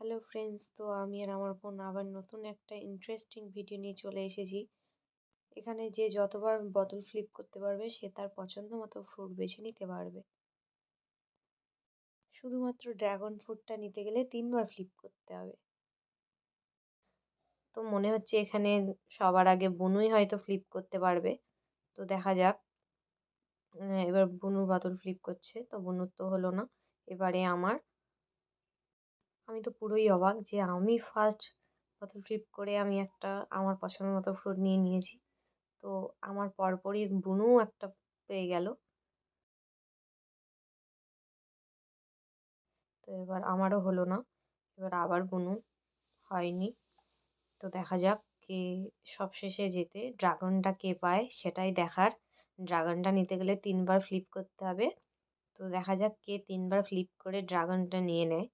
Hello friends, তো আমি আর আমার বোন আবার নতুন একটা ইন্টারেস্টিং ভিডিও নিয়ে চলে এসেছি। এখানে যে যতবার বোতল ফ্লিপ করতে পারবে সে তার পছন্দ মতো ফ্রুট বেছে নিতে পারবে। শুধুমাত্র ড্রাগন ফ্রুটটা নিতে গেলে 3বার ফ্লিপ করতে হবে। তো মনে হচ্ছে এখানে সবার আগে বুনুই হয়তো ফ্লিপ করতে পারবে। তো দেখা যাক। এবার বুনু বোতল ফ্লিপ করছে, তো বুনুর তো হলো না। এবারে আমি তো পুরোই অবাক যে আমি ফার্স্ট বোতল ফ্লিপ করে আমি একটা আমার পছন্দ মতো ফ্রুট নিয়ে নিয়েছি। তো আমার পরপরই বুনুও একটা পেয়ে গেল। তো এবার আমারও হলো না। এবার আবার বুনু হয়নি। তো দেখা যাক কে সবশেষে জেতে। ড্রাগনটা কে পায় সেটাই দেখার। ড্রাগনটা নিতে গেলে 3বার ফ্লিপ করতে হবে। তো দেখা যাক কে 3বার ফ্লিপ করে ড্রাগনটা নিয়ে নেয়।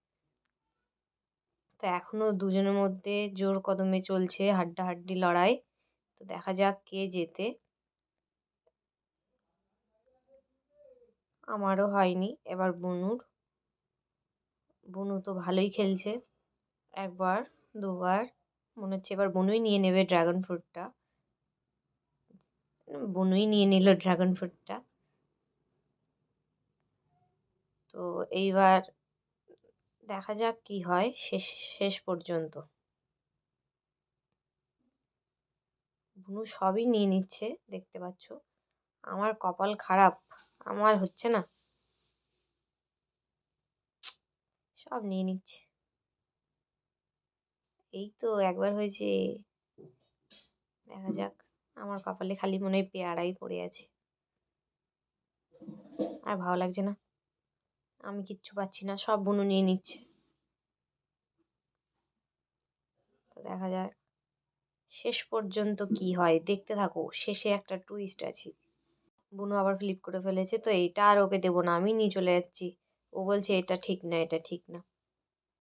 তো এখনো দুজনের মধ্যে জোর কদমে চলছে হাড্ডাহাড্ডি লড়াই। তো দেখা যাক কে জেতে। আমারও হয়নি, এবার বুনুর। বুনু তো ভালোই খেলছে। 1বার, 2বার, মনে হচ্ছে এবার বুনুই নিয়ে নেবে ড্রাগন ফ্রুটটা। বুনুই নিয়ে নিল ড্রাগন ফ্রুটটা। তো এইবার দেখা যাক কি হয় শেষ শেষ পর্যন্ত। বুনু সবই নিয়ে নিচ্ছে, দেখতে পাচ্ছ। আমার কপাল খারাপ, আমার হচ্ছে না। সব নিয়ে নিচ্ছে। এই তো একবার হয়েছে। দেখা যাক। আমার কপালে খালি মনে হয় পেয়ারাই পড়ে আছে। আর ভালো লাগছে না। আমি কিচ্ছু পাচ্ছি না, সব বুনু নিয়ে নিচ্ছে। তো দেখা যাক শেষ পর্যন্ত কি হয়, দেখতে থাকো। শেষে একটা টুইস্ট আছে। বুনু আবার ফ্লিপ করে ফেলেছে, তো এইটা আর ওকে দেবো না, আমি নিয়ে চলে যাচ্ছি। ও বলছে এটা ঠিক না, এটা ঠিক না।